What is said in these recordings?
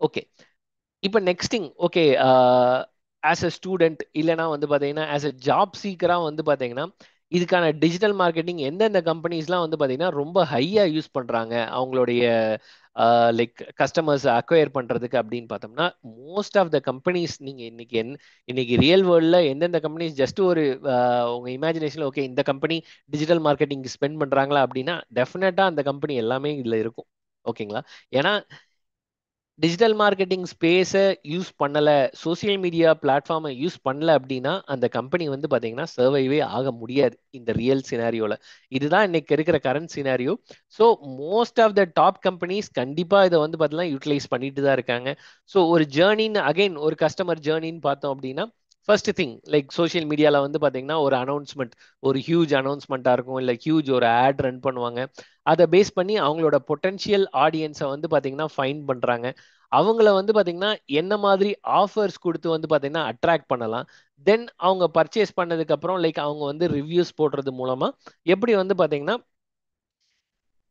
Okay. இப்போ next thing, okay, as a student இல்லைனா வந்து பார்த்தீங்கன்னா ஆஸ் அ ஜாப் சீக்கராக வந்து பார்த்தீங்கன்னா இதுக்கான டிஜிட்டல் மார்க்கெட்டிங் எந்தெந்த கம்பெனிஸ்லாம் வந்து பார்த்தீங்கன்னா ரொம்ப ஹையாக யூஸ் பண்ணுறாங்க அவங்களுடைய லைக் கஸ்டமர்ஸ் அக்வயர் பண்ணுறதுக்கு அப்படின்னு பார்த்தோம்னா, மோஸ்ட் ஆஃப் த கம்பெனிஸ் நீங்கள் இன்னைக்கு ரியல் வேர்ல்டில் எந்தெந்த கம்பெனிஸ் ஜஸ்ட் ஒரு உங்கள் இமேஜினேஷனில் ஓகே இந்த கம்பெனி டிஜிட்டல் மார்க்கெட்டிங் ஸ்பெண்ட் பண்ணுறாங்களா அப்படின்னா டெஃபினட்டாக அந்த கம்பெனி எல்லாமே இதில் இருக்கும். ஓகேங்களா? ஏன்னா டிஜிட்டல் மார்க்கெட்டிங் ஸ்பேஸை யூஸ் பண்ணல, சோசியல் மீடியா பிளாட்ஃபார்மை யூஸ் பண்ணல அப்படின்னா அந்த கம்பெனி வந்து பார்த்தீங்கன்னா சர்வைவே ஆக முடியாது இந்த ரியல் சினாரியோல. இதுதான் இன்னைக்கு இருக்கிற current scenario. So most of the top companies கண்டிப்பாக இதை வந்து பார்த்தீங்கன்னா யூட்டிலைஸ் பண்ணிட்டு தான் இருக்காங்க. ஸோ ஒரு ஜேர்னின்னு அகைன் ஒரு கஸ்டமர் ஜேர்னின்னு பார்த்தோம் அப்படின்னா ஃபர்ஸ்ட் திங் லைக் சோஷியல் மீடியாவில் வந்து பார்த்தீங்கன்னா ஒரு அனௌன்ஸ்மெண்ட், ஒரு ஹியூஜ் அனௌன்ஸ்மெண்ட்டாக இருக்கும், இல்லை ஹியூஜ் ஒரு ஆட் ரன் பண்ணுவாங்க. அதை பேஸ் பண்ணி அவங்களோட பொட்டன்ஷியல் ஆடியன்ஸை வந்து பார்த்தீங்கன்னா ஃபைண்ட் பண்ணுறாங்க. அவங்கள வந்து பார்த்தீங்கன்னா என்ன மாதிரி ஆஃபர்ஸ் கொடுத்து வந்து பார்த்தீங்கன்னா அட்ராக்ட் பண்ணலாம். தென் அவங்க பர்ச்சேஸ் பண்ணதுக்கு அப்புறம் லைக் அவங்க வந்து ரிவ்யூஸ் போடுறது மூலமா எப்படி வந்து பார்த்தீங்கன்னா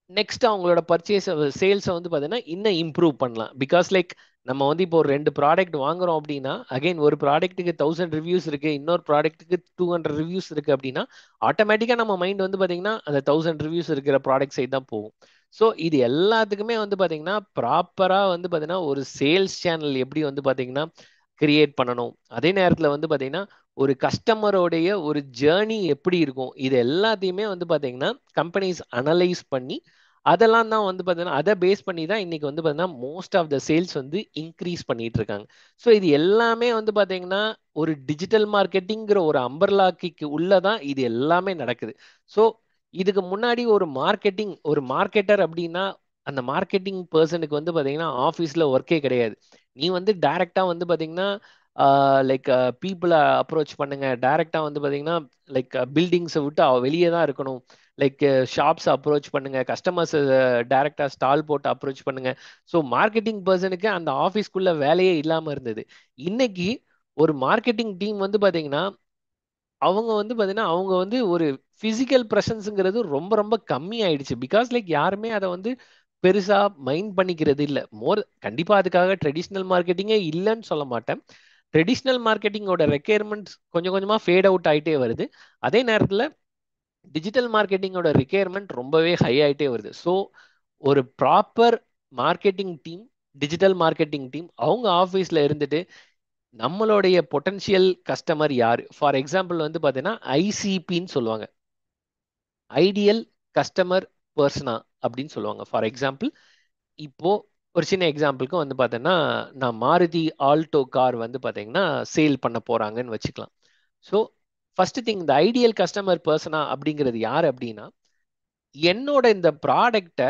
நெக்ஸ்ட் அவங்களோட பர்ச்சேஸ் சேல்ஸை வந்து பார்த்தீங்கன்னா இன்னும் இம்ப்ரூவ் பண்ணலாம். பிகாஸ் லைக் நம்ம வந்து இப்போ ஒரு 2 ப்ராடக்ட் வாங்குறோம் அப்படின்னா அகைன் ஒரு ப்ராடக்ட்டுக்கு 1000 ரிவ்யூஸ் இருக்கு, இன்னொரு ப்ராடக்ட்டுக்கு 200 ரிவ்யூஸ் இருக்கு அப்படின்னா ஆட்டோமேட்டிக்காக நம்ம மைண்ட் வந்து பார்த்தீங்கன்னா அந்த 1000 ரிவ்யூஸ் இருக்கிற ப்ராடக்ட் சைடு தான் போகும். ஸோ இது எல்லாத்துக்குமே வந்து பார்த்தீங்கன்னா ப்ராப்பராக வந்து பார்த்தீங்கன்னா ஒரு சேல்ஸ் சேனல் எப்படி வந்து பார்த்தீங்கன்னா கிரியேட் பண்ணணும், அதே நேரத்தில் வந்து பார்த்தீங்கன்னா ஒரு கஸ்டமரோடைய ஒரு ஜேர்னி எப்படி இருக்கும், இது எல்லாத்தையுமே வந்து பார்த்தீங்கன்னா கம்பெனிஸ் அனலைஸ் பண்ணி அதெல்லாம் தான் வந்து பார்த்தீங்கன்னா அதை பேஸ் பண்ணி தான் இன்னைக்கு வந்து பார்த்தீங்கன்னா மோஸ்ட் ஆஃப் த சேல்ஸ் வந்து இன்க்ரீஸ் பண்ணிட்டு இருக்காங்க. ஸோ இது எல்லாமே வந்து பார்த்தீங்கன்னா ஒரு டிஜிட்டல் மார்க்கெட்டிங்கிற ஒரு அம்பர்லாக்கிக்கு உள்ளதான் இது எல்லாமே நடக்குது. ஸோ இதுக்கு முன்னாடி ஒரு மார்க்கெட்டர் அப்படின்னா அந்த மார்க்கெட்டிங் பர்சனுக்கு வந்து பார்த்தீங்கன்னா ஆஃபீஸில் ஒர்க்கே கிடையாது. நீ வந்து டைரக்டா வந்து பார்த்தீங்கன்னா லைக் பீப்புளை அப்ரோச் பண்ணுங்க, டைரக்டா வந்து பார்த்தீங்கன்னா லைக் பில்டிங்ஸை விட்டு வெளியே தான் இருக்கணும், லைக் ஷாப்ஸ் அப்ரோச் பண்ணுங்க, கஸ்டமர்ஸ் டைரக்டா ஸ்டால் போட்டு அப்ரோச் பண்ணுங்க. ஸோ மார்க்கெட்டிங் பர்சனுக்கு அந்த ஆஃபீஸ்க்குள்ள வேலையே இல்லாமல் இருந்தது. இன்னைக்கு ஒரு மார்க்கெட்டிங் டீம் வந்து பார்த்தீங்கன்னா அவங்க வந்து பார்த்தீங்கன்னா அவங்க வந்து ஒரு ஃபிசிக்கல் ப்ரெசன்ஸுங்கிறது ரொம்ப ரொம்ப கம்மி ஆயிடுச்சு. பிகாஸ் லைக் யாருமே அதை வந்து பெருசா மைண்ட் பண்ணிக்கிறது இல்லை. கண்டிப்பா அதுக்காக ட்ரெடிஷ்னல் மார்க்கெட்டிங்கே இல்லைன்னு சொல்ல மாட்டேன். ட்ரெடிஷ்னல் மார்க்கெட்டிங்கோட ரெக்யர்மெண்ட்ஸ் கொஞ்சம் கொஞ்சமா ஃபேட் அவுட் ஆயிட்டே வருது. அதே நேரத்தில் டிஜிட்டல் மார்க்கெட்டிங்கோட ரிக்யர்மெண்ட் ரொம்பவே ஹை ஆயிட்டே வருது. ஸோ ஒரு proper marketing team, digital marketing team அவங்க ஆஃபீஸில் இருந்துட்டு நம்மளுடைய பொட்டன்ஷியல் கஸ்டமர் யாரு, ஃபார் எக்ஸாம்பிள் வந்து பார்த்தீங்கன்னா ஐசிபின்னு சொல்லுவாங்க, ஐடியல் கஸ்டமர் பர்சனா அப்படின்னு சொல்லுவாங்க. ஃபார் எக்ஸாம்பிள் இப்போ ஒரு சின்ன எக்ஸாம்பிளுக்கு வந்து பார்த்தீங்கன்னா நான் மாருதி ஆல்டோ கார் வந்து பார்த்தீங்கன்னா சேல் பண்ண போறாங்கன்னு வச்சுக்கலாம். ஸோ ஃபர்ஸ்ட் திங் இந்த ஐடியல் கஸ்டமர் பர்சனா அப்படிங்கிறது யார் அப்படின்னா என்னோட இந்த ப்ராடக்டை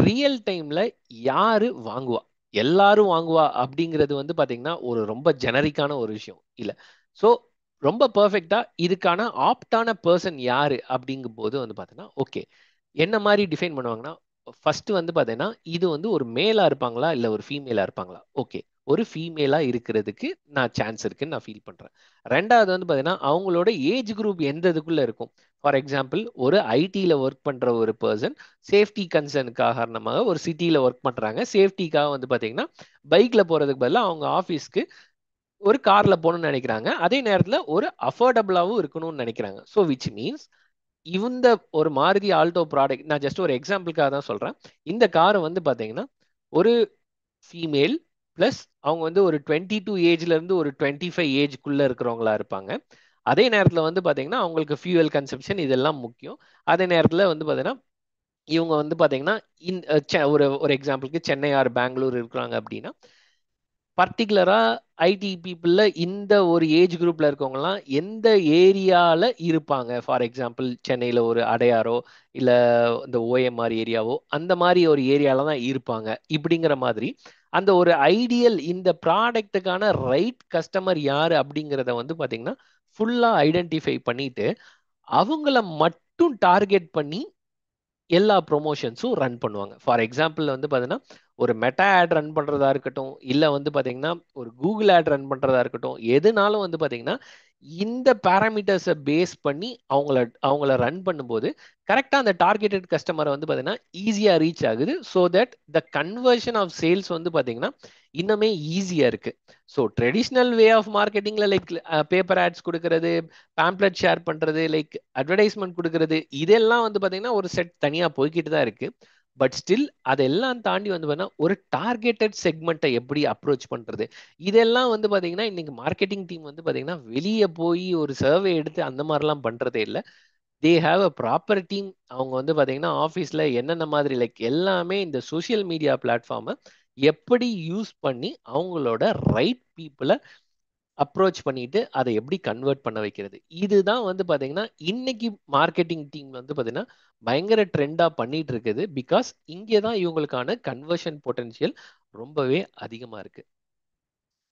ரியல் டைம்ல யாரு வாங்குவா, எல்லாரும் வாங்குவா அப்படிங்கிறது வந்து பாத்தீங்கன்னா ஒரு ரொம்ப ஜெனரிக்கான ஒரு விஷயம் இல்ல. ஸோ ரொம்ப பர்ஃபெக்டா இதுக்கான ஆப்டான பர்சன் யாரு அப்படிங்கும் போது வந்து பாத்தீங்கன்னா ஓகே என்ன மாதிரி டிஃபைன் பண்ணுவாங்கன்னா ஃபர்ஸ்ட் வந்து பாத்தீங்கன்னா இது வந்து ஒரு மேலா இருப்பாங்களா இல்ல ஒரு ஃபீமேலா இருப்பாங்களா. ஓகே, ஒரு ஃபீமேலா இருக்கிறதுக்கு நான் சான்ஸ் இருக்குன்னு நான் ஃபீல் பண்றேன். ரெண்டாவது வந்து பாத்தீங்கன்னா அவங்களோட ஏஜ் குரூப் எந்த இதுக்குள்ள இருக்கும். ஃபார் எக்ஸாம்பிள் ஒரு ஐடியில் ஒர்க் பண்ற ஒரு பர்சன் சேஃப்டி கன்சர்னுக்காக காரணமாக ஒரு சிட்டியில் ஒர்க் பண்ணுறாங்க, சேஃப்டிக்காக வந்து பார்த்தீங்கன்னா பைக்கில் போகிறதுக்கு பதிலாக அவங்க ஆஃபீஸ்க்கு ஒரு காரில் போகணும்னு நினைக்கிறாங்க, அதே நேரத்தில் ஒரு அஃபோர்டபுளாகவும் இருக்கணும்னு நினைக்கிறாங்க. ஸோ விச் மீன்ஸ் இந்த ஒரு மாருதி ஆல்டோ ப்ராடக்ட் நான் ஜஸ்ட் ஒரு எக்ஸாம்பிளுக்காக தான் சொல்கிறேன். இந்த காரை வந்து பார்த்தீங்கன்னா ஒரு ஃபீமேல் ப்ளஸ் அவங்க வந்து ஒரு 22 ஏஜ்லேருந்து ஒரு 25 ஏஜ்க்குள்ளே இருக்கிறவங்களா இருப்பாங்க. அதே நேரத்தில் வந்து பார்த்தீங்கன்னா அவங்களுக்கு ஃபியூவல் கன்சப்ஷன் இதெல்லாம் முக்கியம். அதே நேரத்தில் வந்து பார்த்தீங்கன்னா இவங்க வந்து பாத்தீங்கன்னா ஒரு ஒரு எக்ஸாம்பிளுக்கு சென்னை ஆர் பெங்களூர் இருக்கிறாங்க அப்படின்னா பர்டிகுலரா ஐடி பீப்புள்ல இந்த ஒரு ஏஜ் குரூப்ல இருக்கவங்கலாம் எந்த ஏரியால இருப்பாங்க. ஃபார் எக்ஸாம்பிள் சென்னையில ஒரு அடையாரோ இல்ல இந்த ஓஎம்ஆர் ஏரியாவோ அந்த மாதிரி ஒரு ஏரியால தான் இருப்பாங்க. இப்படிங்கிற மாதிரி அந்த ஒரு ஐடியல் இந்த ப்ராடக்ட்டுக்கான ரைட் கஸ்டமர் யாரு அப்படிங்கிறத வந்து பாத்தீங்கன்னா ஃபுல்லா ஐடென்டிஃபை பண்ணிட்டு அவங்கள மட்டும் டார்கெட் பண்ணி எல்லா ப்ரொமோஷன்ஸும் ரன் பண்ணுவாங்க. ஃபார் எக்ஸாம்பிள் வந்து பார்த்தீங்கன்னா ஒரு மெட்டா ஆட் ரன் பண்ணுறதா இருக்கட்டும், இல்லை வந்து பார்த்தீங்கன்னா ஒரு கூகுள் ஆட் ரன் பண்ணுறதா இருக்கட்டும், எதுனாலும் வந்து பார்த்தீங்கன்னா இந்த பேராமீட்டர்ஸை பேஸ் பண்ணி அவங்கள ரன் பண்ணும்போது கரெக்டாக அந்த டார்கெட்டட் கஸ்டமரை வந்து பார்த்தீங்கன்னா ஈஸியாக ரீச் ஆகுது. So that the conversion of sales வந்து பார்த்தீங்கன்னா இன்னுமே ஈஸியாக இருக்கு. ஸோ ட்ரெடிஷ்னல் வே ஆஃப் மார்க்கெட்டிங்ல லைக் பேப்பர் ஆட்ஸ் கொடுக்கறது, பேம்ப்ளெட் ஷேர் பண்றது, லைக் அட்வர்டைஸ்மெண்ட் கொடுக்கறது, இதெல்லாம் வந்து பார்த்தீங்கன்னா ஒரு செட் தனியாக போய்கிட்டு தான் இருக்கு. பட் ஸ்டில் அதெல்லாம் தாண்டி வந்து பார்த்தீங்கன்னா ஒரு டார்கெட்டட் செக்மெண்ட்டை எப்படி அப்ரோச் பண்றது, இதெல்லாம் வந்து பாத்தீங்கன்னா இன்னைக்கு மார்க்கெட்டிங் டீம் வந்து பாத்தீங்கன்னா வெளியே போய் ஒரு சர்வே எடுத்து அந்த மாதிரிலாம் பண்றதே இல்லை. They have a proper team. அவங்க வந்து பாத்தீங்கன்னா ஆஃபீஸ்ல என்னென்ன மாதிரி லைக் எல்லாமே இந்த சோஷியல் மீடியா பிளாட்ஃபார்மை எப்படி யூஸ் பண்ணி அவங்களோட ரைட் பீப்புளை அப்ரோச் பண்ணிட்டு அதை எப்படி கன்வெர்ட் பண்ண வைக்கிறது, இதுதான் வந்து பாத்தீங்கன்னா இன்னைக்கு மார்க்கெட்டிங் டீம் வந்து பாத்தீங்கன்னா பயங்கர ட்ரெண்டா பண்ணிட்டு இருக்குது. பிகாஸ் இங்கே தான் இவங்களுக்கான கன்வர்ஷன் பொட்டன்ஷியல் ரொம்பவே அதிகமா இருக்கு.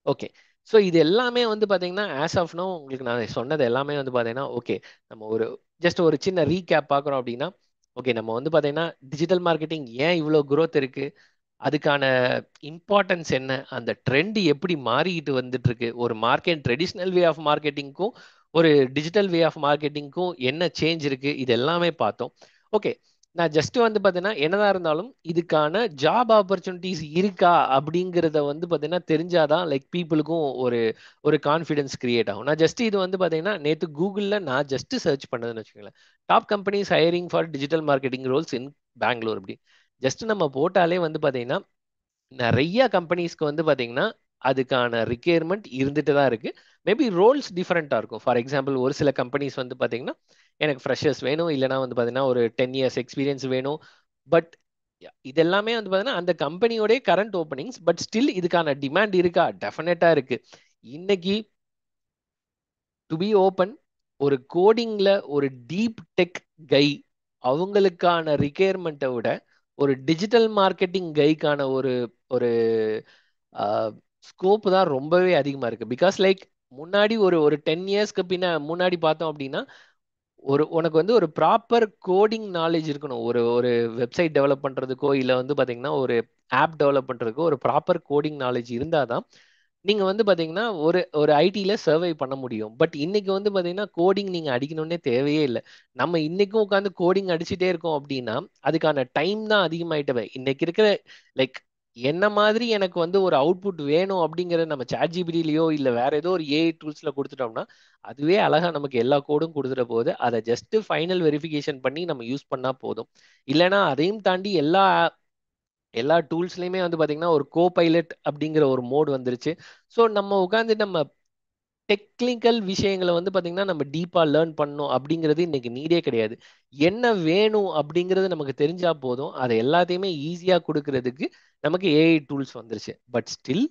ஓகே. ஸோ இது எல்லாமே வந்து பார்த்தீங்கன்னா ஆஸ் ஆஃப் நோ உங்களுக்கு நான் சொன்னது எல்லாமே வந்து பார்த்தீங்கன்னா ஓகே, நம்ம ஒரு ஜஸ்ட் ஒரு சின்ன ரீகேப் பார்க்குறோம் அப்படின்னா, ஓகே நம்ம வந்து பார்த்தீங்கன்னா டிஜிட்டல் மார்க்கெட்டிங் ஏன் இவ்வளோ growth இருக்கு, அதுக்கான இம்பார்ட்டன்ஸ் என்ன, அந்த ட்ரெண்ட் எப்படி மாறிக்கிட்டு வந்துட்டு இருக்கு, ஒரு மார்க்கெட் ட்ரெடிஷ்னல் வே ஆஃப் மார்க்கெட்டிங்க்கும் ஒரு டிஜிட்டல் வே ஆஃப் மார்க்கெட்டிங்க்கும் என்ன சேஞ்ச் இருக்கு, இது எல்லாமே பார்த்தோம். ஓகே. நான் ஜஸ்ட் வந்து பார்த்தீங்கன்னா என்னதான் இருந்தாலும் இதுக்கான ஜாப் ஆப்பர்ச்சுனிட்டிஸ் இருக்கா அப்படிங்கிறத வந்து பார்த்தீங்கன்னா தெரிஞ்சாதான் லைக் பீப்புளுக்கும் ஒரு ஒரு கான்ஃபிடன்ஸ் கிரியேட் ஆகும். நான் ஜஸ்ட் இது வந்து பார்த்தீங்கன்னா நேற்று கூகுளில் நான் ஜஸ்ட் சர்ச் பண்ணதுன்னு வச்சுக்கோங்களேன், top companies hiring for digital marketing roles in Bangalore அப்படி ஜஸ்ட் நம்ம போட்டாலே வந்து பார்த்தீங்கன்னா நிறைய கம்பெனிஸ்க்கு வந்து பார்த்தீங்கன்னா அதுக்கான ரிக்யர்மெண்ட் இருந்துட்டு தான் இருக்கு. மேபி ரோல்ஸ் டிஃப்ரெண்ட்டாக இருக்கும். ஃபார் எக்ஸாம்பிள் ஒரு சில கம்பெனிஸ் வந்து பார்த்தீங்கன்னா எனக்கு ஃப்ரெஷர்ஸ் வேணும், இல்லைனா வந்து பார்த்தீங்கன்னா ஒரு 10 years எக்ஸ்பீரியன்ஸ் வேணும். பட் இதெல்லாமே வந்து பார்த்தீங்கன்னா அந்த கம்பெனியோடைய கரண்ட் ஓப்பனிங்ஸ். பட் ஸ்டில் இதுக்கான டிமாண்ட் இருக்கா, டெஃபினட்டாக இருக்கு. இன்னைக்கு டு பி ஓப்பன், ஒரு கோடிங்ல ஒரு டீப் டெக் கை அவங்களுக்கான ரிக்யர்மெண்ட்டை விட ஒரு டிஜிட்டல் மார்க்கெட்டிங் கைக்கான ஒரு ஒரு ஸ்கோப் தான் ரொம்பவே அதிகமா இருக்கு. பிகாஸ் லைக் முன்னாடி ஒரு ஒரு 10 yearsக்கு முன்னாடி பார்த்தோம் அப்படின்னா உனக்கு வந்து ஒரு ப்ராப்பர் கோடிங் நாலேஜ் இருக்கணும். ஒரு ஒரு வெப்சைட் டெவலப் பண்றதுக்கோ இல்ல வந்து பாத்தீங்கன்னா ஒரு ஆப் டெவலப் பண்றதுக்கோ ஒரு ப்ராப்பர் கோடிங் நாலேஜ் இருந்தாதான் நீங்க வந்து பாத்தீங்கன்னா ஒரு ஒரு ஐடில சர்வை பண்ண முடியும். பட் இன்னைக்கு வந்து பாத்தீங்கன்னா கோடிங் நீங்க அடிக்கணும்னே தேவையே இல்லை. நம்ம இன்னைக்கும் உட்காந்து கோடிங் அடிச்சுட்டே இருக்கோம் அப்படின்னா அதுக்கான டைம் தான் அதிகமாயிட்டவே. இன்னைக்கு இருக்கிற லைக் என்ன மாதிரி எனக்கு வந்து ஒரு அவுட்புட் வேணும் அப்படிங்கறத நம்ம சாட் ஜிபிடிலயோ இல்ல வேற ஏதோ ஒரு ஏஐ டூல்ஸ்ல கொடுத்துட்டோம்னா அதுவே அழகா நமக்கு எல்லா கோடும் கொடுத்துட போகுது. அதை ஜஸ்ட் ஃபைனல் வெரிஃபிகேஷன் பண்ணி நம்ம யூஸ் பண்ணா போதும். இல்லைன்னா அதையும் தாண்டி எல்லா எல்லா டூல்ஸ்லயுமே வந்து பாத்தீங்கன்னா ஒரு கோ பைலட் அப்படிங்கிற ஒரு மோட் வந்துருச்சு. ஸோ நம்ம உட்காந்து நம்ம டெக்னிக்கல் விஷயங்களை வந்து பாத்தீங்கன்னா நம்ம டீப்பா லேர்ன் பண்ணணும் அப்படிங்கிறது இன்னைக்கு நீடே கிடையாது. என்ன வேணும் அப்படிங்கிறது நமக்கு தெரிஞ்சா போதும். அதை எல்லாத்தையுமே ஈஸியா கொடுக்கறதுக்கு நமக்கு ஏஐ டூல்ஸ் வந்துருச்சு. பட் ஸ்டில்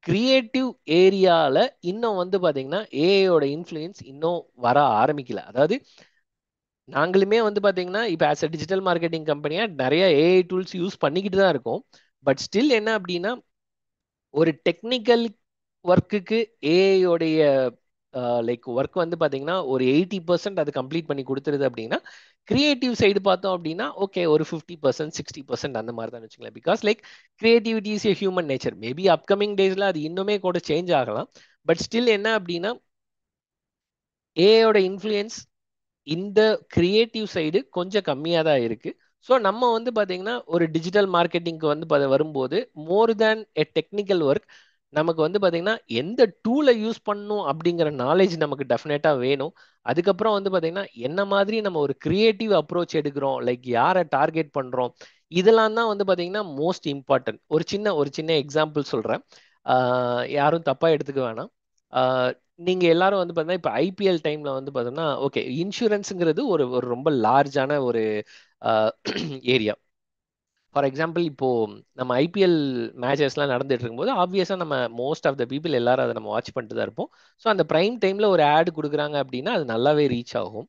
கிரியேட்டிவ் ஏரியால இன்னும் வந்து பாத்தீங்கன்னா ஏஐயோட இன்ஃப்ளூயன்ஸ் இன்னும் வர ஆரம்பிக்கல. அதாவது நாங்களுமே வந்து பாத்தீங்கன்னா இப்ப ஆஸ் அ டிஜிட்டல் மார்க்கெட்டிங் கம்பெனியா நிறைய ஏஐ டூல்ஸ் யூஸ் பண்ணிக்கிட்டு தான் இருக்கோம். பட் ஸ்டில் என்ன அப்படின்னா ஒரு டெக்னிக்கல் ஒர்க்குக்கு ஏஐயோடைய லைக் ஒர்க் வந்து பாத்தீங்கன்னா ஒரு 80% அது கம்ப்ளீட் பண்ணி கொடுத்துருது அப்படின்னா கிரியேட்டிவ் சைடு பார்த்தோம் அப்படின்னா ஓகே ஒரு 50% 60% அந்த மாதிரி தான் வச்சுக்கலாம். Because like creativity is a human nature. Maybe upcoming டேஸ்ல அது இன்னுமே கூட சேஞ்ச் ஆகலாம். பட் ஸ்டில் என்ன அப்படின்னா ஏஐயோட இன்ஃப்ளூயன்ஸ் இந்த கிரியேட்டிவ் சைடு கொஞ்சம் கம்மியாக தான் இருக்கு. ஸோ நம்ம வந்து பார்த்தீங்கன்னா ஒரு டிஜிட்டல் மார்க்கெட்டிங்க்கு வந்து வரும்போது மோர் தேன் எ டெக்னிக்கல் ஒர்க் நமக்கு வந்து பார்த்தீங்கன்னா எந்த டூலை யூஸ் பண்ணணும் அப்படிங்கிற நாலேஜ் நமக்கு டெஃபினட்டாக வேணும். அதுக்கப்புறம் வந்து பார்த்தீங்கன்னா என்ன மாதிரி நம்ம ஒரு கிரியேட்டிவ் அப்ரோச் எடுக்கிறோம், லைக் யாரை டார்கெட் பண்ணுறோம், இதெல்லாம் தான் வந்து பார்த்தீங்கன்னா மோஸ்ட் இம்பார்ட்டன்ட். ஒரு சின்ன எக்ஸாம்பிள் சொல்கிறேன், யாரும் தப்பாக எடுத்துக்க வேணாம். நீங்க எல்லாரும் வந்து பார்த்தீங்கன்னா இப்போ ஐபிஎல் டைம்ல வந்து பார்த்தோம்னா ஓகே இன்சூரன்ஸுங்கிறது ஒரு ஒரு ரொம்ப லார்ஜான ஒரு ஏரியா. ஃபார் எக்ஸாம்பிள் இப்போ நம்ம ஐபிஎல் மேட்சஸ்லாம் நடந்துட்டு இருக்கும்போது ஆப்வியஸா நம்ம மோஸ்ட் ஆஃப் த பீப்புள் எல்லாரும் அதை நம்ம வாட்ச் பண்ணிட்டு தான் இருப்போம். ஸோ அந்த பிரைம் டைம்ல ஒரு ஆட் கொடுக்குறாங்க அப்படின்னா அது நல்லாவே ரீச் ஆகும்.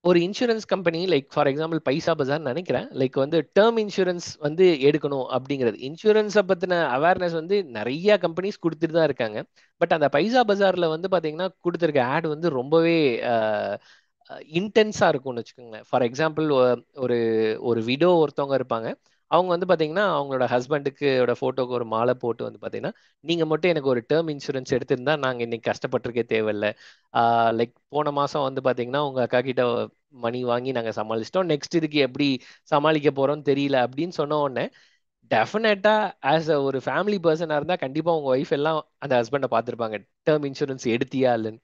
ஒரு insurance company like for example Paisa Bazaar நினைக்கிறேன், லைக் வந்து டேர்ம் இன்சூரன்ஸ் வந்து எடுக்கணும் அப்படிங்கிறது இன்சூரன்ஸை பத்தின அவேர்னஸ் வந்து நிறைய கம்பெனிஸ் கொடுத்துட்டு தான் இருக்காங்க. பட் அந்த பைசா பஜார்ல வந்து பாத்தீங்கன்னா கொடுத்துருக்க ஆட் வந்து ரொம்பவே இன்டென்ஸா இருக்கும்னு வச்சுக்கோங்களேன். ஃபார் எக்ஸாம்பிள் ஒரு ஒரு விடோ ஒருத்தவங்க இருப்பாங்க, அவங்க வந்து பாத்தீங்கன்னா அவங்களோட ஹஸ்பண்டுக்கு போட்டோக்கு ஒரு மாலை போட்டு வந்து பாத்தீங்கன்னா நீங்க மட்டும் எனக்கு ஒரு டேர்ம் இன்சூரன்ஸ் எடுத்திருந்தா நாங்க இன்னைக்கு கஷ்டப்பட்டிருக்கே தேவையில்ல. லைக் போன மாசம் வந்து பாத்தீங்கன்னா உங்க அக்கா கிட்ட மணி வாங்கி நாங்க சமாளிச்சிட்டோம், நெக்ஸ்ட் இதுக்கு எப்படி சமாளிக்க போறோம்னு தெரியல அப்படின்னு சொன்ன உடனே டெஃபினட்டா ஆஸ் அ ஒரு ஃபேமிலி பர்சனா இருந்தா கண்டிப்பா உங்க ஒய்ஃப் எல்லாம் அந்த ஹஸ்பண்டை பார்த்திருப்பாங்க, டேர்ம் இன்சூரன்ஸ் எடுத்தியா இல்லைன்னு.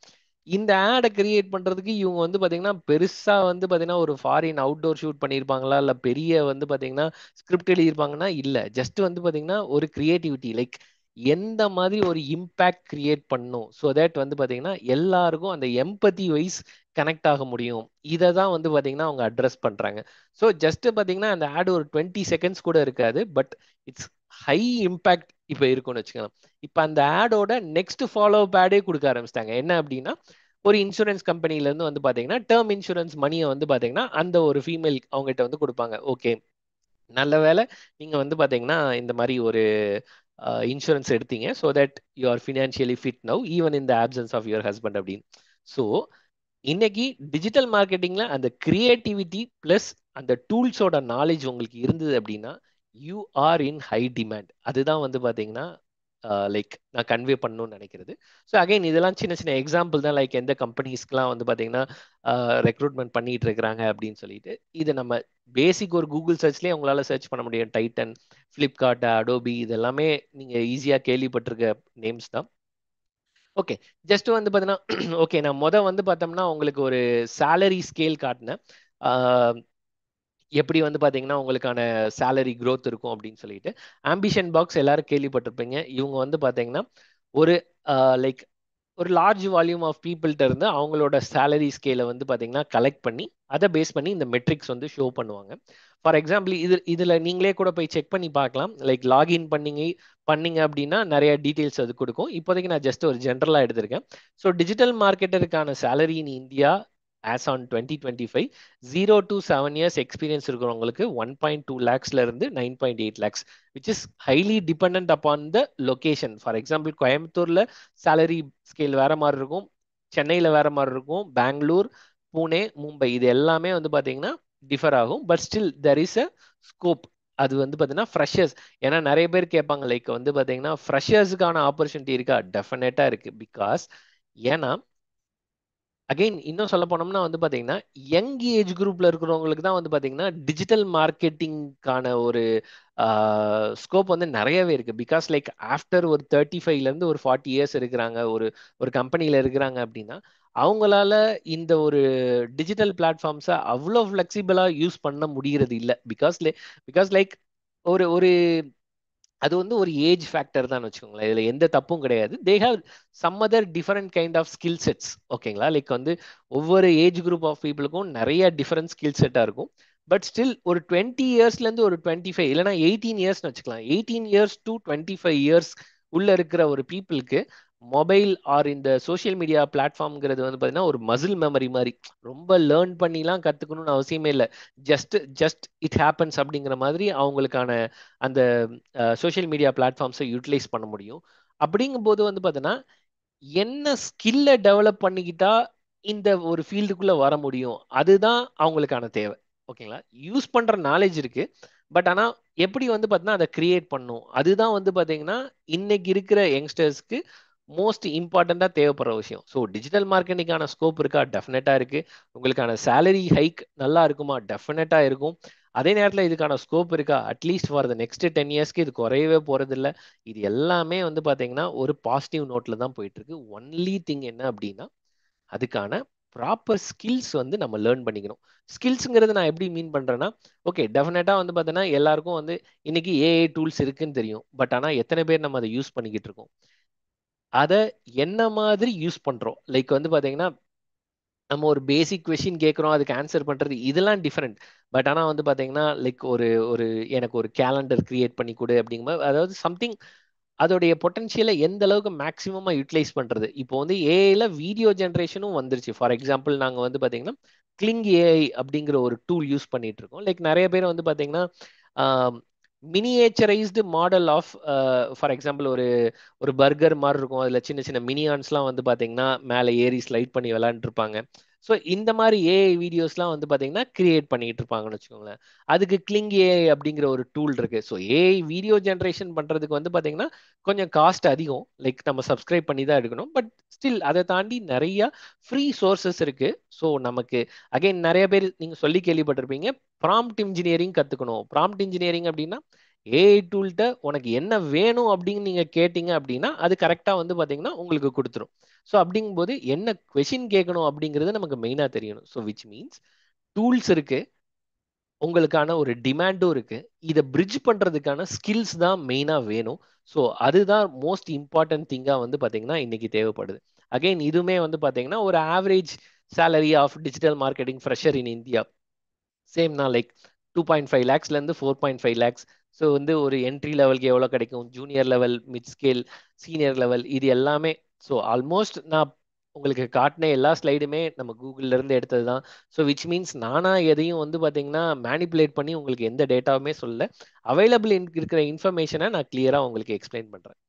இந்த ஆடை கிரியேட் பண்றதுக்கு இவங்க வந்து பாத்தீங்கன்னா பெருசா வந்து பாத்தீங்கன்னா ஒரு ஃபாரின் அவுட்டோர் ஷூட் பண்ணியிருப்பாங்களா இல்ல பெரிய வந்து பாத்தீங்கன்னா ஸ்கிரிப்ட் எழுதியிருப்பாங்கன்னா இல்ல, ஜஸ்ட் வந்து பாத்தீங்கன்னா ஒரு கிரியேட்டிவிட்டி லைக் எந்த மாதிரி ஒரு இம்பாக்ட் கிரியேட் பண்ணும் ஸோ தட் வந்து பாத்தீங்கன்னா எல்லாருக்கும் அந்த எம்பதி வைஸ் கனெக்ட் ஆக முடியும். இதை தான் வந்து பாத்தீங்கன்னா அவங்க அட்ரஸ் பண்றாங்க. ஸோ ஜஸ்ட் பாத்தீங்கன்னா அந்த ஆட் ஒரு 20 செகண்ட்ஸ் கூட இருக்காது, பட் இட்ஸ் ஹை இம்பாக்ட் இப்போ இருக்கும்னு வச்சுக்கலாம். இப்போ அந்த ஆடோட நெக்ஸ்ட் ஃபாலோ அப் ஆடே கொடுக்க ஆரம்பிச்சிட்டாங்க. என்ன அப்படின்னா ஒரு இன்சூரன்ஸ் கம்பெனில இருந்து வந்து பாத்தீங்கன்னா டேர்ம் இன்சூரன்ஸ் மணியை வந்து பாத்தீங்கன்னா அந்த ஒரு ஃபீமேல் அவங்ககிட்ட வந்து கொடுப்பாங்க. ஓகே, நல்ல வேளை நீங்க வந்து பாத்தீங்கன்னா இந்த மாதிரி ஒரு இன்சூரன்ஸ் எடுத்தீங்க so that you are financially fit now even in the options of your husband அப்படின்னு. ஸோ இன்னைக்கு டிஜிட்டல் மார்க்கெட்டிங்ல அந்த கிரியேட்டிவிட்டி பிளஸ் அந்த டூல்ஸோட நாலேஜ் உங்களுக்கு இருந்தது அப்படின்னா you are in high demand. அதுதான் வந்து பாத்தீங்கன்னா லைக் நான் கன்வே பண்ணணும்னு நினைக்கிறது. ஸோ அகைன் இதெல்லாம் சின்ன சின்ன எக்ஸாம்பிள் தான், லைக் எந்த கம்பெனிஸ்க்குலாம் வந்து பார்த்தீங்கன்னா ரெக்ரூட்மெண்ட் பண்ணிட்டு இருக்கிறாங்க அப்படின்னு சொல்லிட்டு. இது நம்ம பேசிக் ஒரு கூகுள் சர்ச்லேயே உங்களால் சர்ச் பண்ண முடியும். டைட்டன், ஃப்ளிப்கார்ட், அடோபி இது எல்லாமே நீங்கள் ஈஸியாக கேள்விப்பட்டிருக்க நேம்ஸ் தான். ஓகே, ஜஸ்ட் வந்து பார்த்தீங்கன்னா ஓகே நான் வந்து பார்த்தோம்னா உங்களுக்கு ஒரு சேலரி ஸ்கேல் காட்டினேன். எப்படி வந்து பார்த்தீங்கன்னா உங்களுக்கான சேலரி growth இருக்கும் அப்படின்னு சொல்லிட்டு. ஆம்பிஷன் பாக்ஸ் எல்லாரும் கேள்விப்பட்டிருப்பீங்க. இவங்க வந்து பார்த்தீங்கன்னா ஒரு லைக் ஒரு லார்ஜ் வால்யூம் ஆஃப் பீப்புள்கிட்ட இருந்து அவங்களோட சேலரி ஸ்கேலை வந்து பார்த்தீங்கன்னா கலெக்ட் பண்ணி அதை பேஸ் பண்ணி இந்த மெட்ரிக்ஸ் வந்து ஷோ பண்ணுவாங்க. ஃபார் எக்ஸாம்பிள் இதில் நீங்களே கூட போய் செக் பண்ணி பார்க்கலாம். லைக் லாகின் பண்ணீங்க அப்படின்னா நிறைய டீட்டெயில்ஸ் அது கொடுக்கும். இப்போதைக்கு நான் ஜஸ்ட் ஒரு ஜென்ரலாக எடுத்திருக்கேன். ஸோ டிஜிட்டல் மார்க்கெட்டருக்கான salary in India as on 2025 0 to 7 years experience இருக்கிறவங்களுக்கு 1.2 lakhsல இருந்து 9.8 lakhs which is highly depend upon the location. For example கோயம்புத்தூர்ல சேலரி ஸ்கேல் வேற மாதிரி இருக்கும், சென்னையில் வேற மாதிரி இருக்கும், பெங்களூர், பூனே, மும்பை இது எல்லாமே வந்து பார்த்தீங்கன்னா டிஃபர் ஆகும். But still there is a scope. அது வந்து பார்த்தீங்கன்னா ஃப்ரெஷர்ஸ், ஏன்னா நிறைய பேர் கேட்பாங்க லைக் வந்து பார்த்தீங்கன்னா ஃப்ரெஷர்ஸுக்கான ஆப்பர்ச்சுனிட்டி இருக்கா? டெஃபினட்டாக இருக்கு. பிகாஸ் ஏன்னா அகைன் இன்னும் சொல்ல போனோம்னா வந்து பார்த்தீங்கன்னா யங் ஏஜ் குரூப்ல இருக்கிறவங்களுக்கு தான் வந்து பார்த்தீங்கன்னா டிஜிட்டல் மார்க்கெட்டிங்கான ஒரு ஸ்கோப் வந்து நிறையவே இருக்கு. பிகாஸ் லைக் ஆஃப்டர் ஒரு 35ல இருந்து ஒரு 40 years இருக்கிறாங்க ஒரு ஒரு கம்பெனியில் இருக்கிறாங்க அப்படின்னா அவங்களால இந்த ஒரு டிஜிட்டல் பிளாட்ஃபார்ம்ஸை அவ்வளோ ஃப்ளெக்சிபிளாக யூஸ் பண்ண முடிகிறது இல்லை. பிகாஸ் லைக் ஒரு ஒரு அது வந்து ஒரு ஏஜ் ஃபேக்டர் தான் வச்சுக்கோங்களேன். இதுல எந்த தப்பும் கிடையாது. They have some other different kind of skill sets. ஓகேங்களா, லைக் வந்து ஒவ்வொரு ஏஜ் குரூப் ஆஃப் பீப்புளுக்கும் நிறைய டிஃபரெண்ட் ஸ்கில் செட்டாக இருக்கும். பட் ஸ்டில் ஒரு 20 yearsலேருந்து ஒரு 25 இல்லைனா 18 yearsனு வச்சுக்கலாம், 18 years to 25 years உள்ள இருக்கிற ஒரு பீப்புளுக்கு மொபைல் ஆர் இந்த சோஷியல் மீடியா பிளாட்ஃபார்ம்ங்கிறது வந்து பார்த்தீங்கன்னா ஒரு மசில் மெமரி மாதிரி. ரொம்ப லேர்ன் பண்ணிலாம் கற்றுக்கணும்னு அவசியமே இல்லை. ஜஸ்ட் ஜஸ்ட் இட் ஹேப்பன்ஸ் அப்படிங்கிற மாதிரி அவங்களுக்கான அந்த சோஷியல் மீடியா பிளாட்ஃபார்ம்ஸை யூட்டிலைஸ் பண்ண முடியும். அப்படிங்கும்போது வந்து பார்த்தீங்கன்னா என்ன ஸ்கில்லை டெவலப் பண்ணிக்கிட்டா இந்த ஒரு ஃபீல்டுக்குள்ள வர முடியும், அதுதான் அவங்களுக்கான தேவை. ஓகேங்களா, யூஸ் பண்ற நாலேஜ் இருக்கு, பட் ஆனால் எப்படி வந்து பார்த்தீங்கன்னா அதை கிரியேட் பண்ணும், அதுதான் வந்து பார்த்தீங்கன்னா இன்னைக்கு இருக்கிற யங்ஸ்டர்ஸ்க்கு மோஸ்ட் இம்பார்ட்டண்ட்டாக தேவைப்படுற விஷயம். ஸோ டிஜிட்டல் மார்க்கெட்டிங்கான ஸ்கோப் இருக்கா? டெஃபினட்டாக இருக்கு. உங்களுக்கான சேலரி ஹைக் நல்லா இருக்குமா? டெஃபினட்டாக இருக்கும். அதே நேரத்தில் இதுக்கான ஸ்கோப் இருக்கா? அட்லீஸ்ட் ஃபார் த நெக்ஸ்ட் 10 yearsக்கு இது குறையவே போறதில்ல. இது எல்லாமே வந்து பார்த்தீங்கன்னா ஒரு பாசிட்டிவ் நோட்ல தான் போயிட்டு இருக்கு. ஒன்லி திங் என்ன அப்படின்னா அதுக்கான ப்ராப்பர் ஸ்கில்ஸ் வந்து நம்ம லேர்ன் பண்ணிக்கணும். ஸ்கில்ஸுங்கிறது நான் எப்படி மீன் பண்றேன்னா ஓகே டெஃபினட்டா வந்து பார்த்தீங்கன்னா எல்லாருக்கும் வந்து இன்னைக்கு ஏஐ டூல்ஸ் இருக்குன்னு தெரியும். பட் ஆனால் எத்தனை பேர் நம்ம அதை யூஸ் பண்ணிக்கிட்டு இருக்கோம், அதை என்ன மாதிரி யூஸ் பண்றோம்? லைக் வந்து பார்த்தீங்கன்னா நம்ம ஒரு பேசிக் கொஷின் கேட்குறோம், அதுக்கு ஆன்சர் பண்றது இதெல்லாம் டிஃப்ரெண்ட். பட் ஆனால் வந்து பார்த்தீங்கன்னா லைக் ஒரு ஒரு எனக்கு ஒரு கேலண்டர் கிரியேட் பண்ணி கொடு அப்படிங்கும்போது அதாவது சம்திங் அதோடைய பொட்டன்ஷியலை எந்த அளவுக்கு மேக்ஸிமமாக யூட்டிலைஸ் பண்ணுறது. இப்போ வந்து ஏஐல வீடியோ ஜென்ரேஷனும் வந்துருச்சு. ஃபார் எக்ஸாம்பிள் நாங்கள் வந்து பார்த்தீங்கன்னா கிளிங் ஏஐ அப்படிங்கிற ஒரு டூல் யூஸ் பண்ணிட்டு இருக்கோம். லைக் நிறைய பேர் வந்து பார்த்தீங்கன்னா மினியேச்சரைஸ்டு மாடல் ஆஃப் ஃபார் எக்ஸாம்பிள் ஒரு ஒரு பர்கர் மாதிரி இருக்கும், அதில் சின்ன சின்ன மினியான்ஸ்லாம் வந்து பார்த்தீங்கன்னா மேலே ஏறி ஸ்லைட் பண்ணி விளாண்டுருப்பாங்க. ஸோ இந்த மாதிரி ஏஐ வீடியோஸ்லாம் வந்து பார்த்தீங்கன்னா கிரியேட் பண்ணிட்டு இருப்பாங்கன்னு வச்சுக்கோங்களேன். அதுக்கு கிளிங் ஏஐ அப்படிங்கிற ஒரு டூல் இருக்கு. ஸோ ஏஐ வீடியோ ஜென்ரேஷன் பண்றதுக்கு வந்து பார்த்தீங்கன்னா கொஞ்சம் காஸ்ட் அதிகம். லைக் நம்ம சப்ஸ்கிரைப் பண்ணி தான் எடுக்கணும். பட் ஸ்டில் அதை தாண்டி நிறைய ஃப்ரீ சோர்சஸ் இருக்கு. ஸோ நமக்கு அகைன் நிறைய பேர் நீங்க சொல்லி கேள்விப்பட்டிருப்பீங்க, ப்ராம்ப்ட் இன்ஜினியரிங் கத்துக்கணும். ப்ராம்ப்ட் இன்ஜினியரிங் அப்படின்னா ஏஐ டூல்கிட்ட உனக்கு என்ன வேணும் அப்படின்னு நீங்க கேட்டீங்க அப்படின்னா அது கரெக்டா வந்து பாத்தீங்கன்னா உங்களுக்கு கொடுத்துரும். ஸோ அப்படிங்கும்போது என்ன கொஷின் கேட்கணும் அப்படிங்கிறது நமக்கு மெயினா தெரியணும். ஸோ விச் மீன்ஸ் டூல்ஸ் இருக்கு, உங்களுக்கான ஒரு டிமாண்டும் இருக்கு. இதை பிரிட்ஜ் பண்றதுக்கான ஸ்கில்ஸ் தான் மெயினா வேணும். ஸோ அதுதான் மோஸ்ட் இம்பார்ட்டன்ட் திங்கா வந்து பாத்தீங்கன்னா இன்னைக்கு தேவைப்படுது. அகைன் இதுவுமே வந்து பாத்தீங்கன்னா ஒரு average salary of digital marketing fresher in India same தான், லைக் 2.5 lakhsலேருந்து 4.5 lakhs. ஸோ வந்து ஒரு என்ட்ரி லெவலுக்கு எவ்வளோ கிடைக்கும், junior level, mid scale, senior level, இது எல்லாமே. ஸோ ஆல்மோஸ்ட் நான் உங்களுக்கு காட்டின எல்லா ஸ்லைடுமே நம்ம கூகுள்ல இருந்து எடுத்தது தான். ஸோ விச் மீன்ஸ் நானா எதையும் வந்து பார்த்தீங்கன்னா மேனிப்புலேட் பண்ணி உங்களுக்கு எந்த டேட்டாவுமே சொல்லல. அவைலபிள் இருக்கிற இன்ஃபர்மேஷனை நான் கிளியராக உங்களுக்கு எக்ஸ்பிளைன் பண்ணுறேன்.